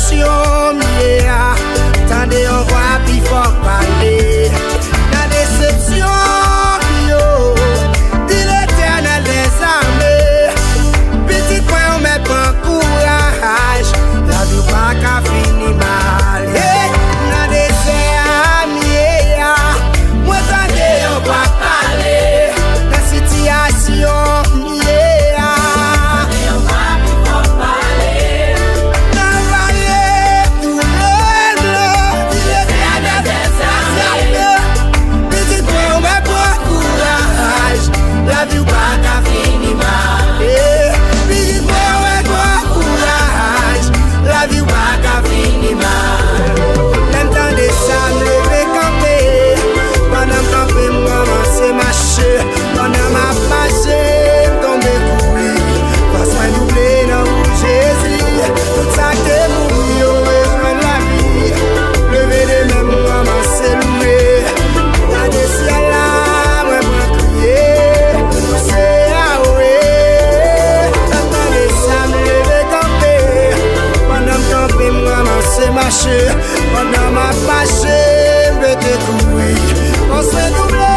situation, yeah. Tendez, on voit, puis faut parler. La déception, yo. Dit l'Éternel des armées. Petit point, on met pas courage. La vie pas qu'à finir mal. Hey, la déception, yeah. Moi, tendez, on voit parler. La situation, yeah. La vie pas qu'à finir mal. Petit point, ouais, toi, courage. La vie pas qu'à finir mal. L'entendez ça, me lever camper. Pendant camper, moi, c'est marcher. Pendant ma passé, tomber courir. Passe-moi doubler dans Jésus. Tout ça que vous yo, besoin de la vie. Lever les mêmes, moi, c'est louer. La des ciels là, moi, moi, crier. C'est à ouais. Attendez ça, me lever camper. Pendant me camper, moi, c'est marcher. Pendant ma passé, me te courir. On se double.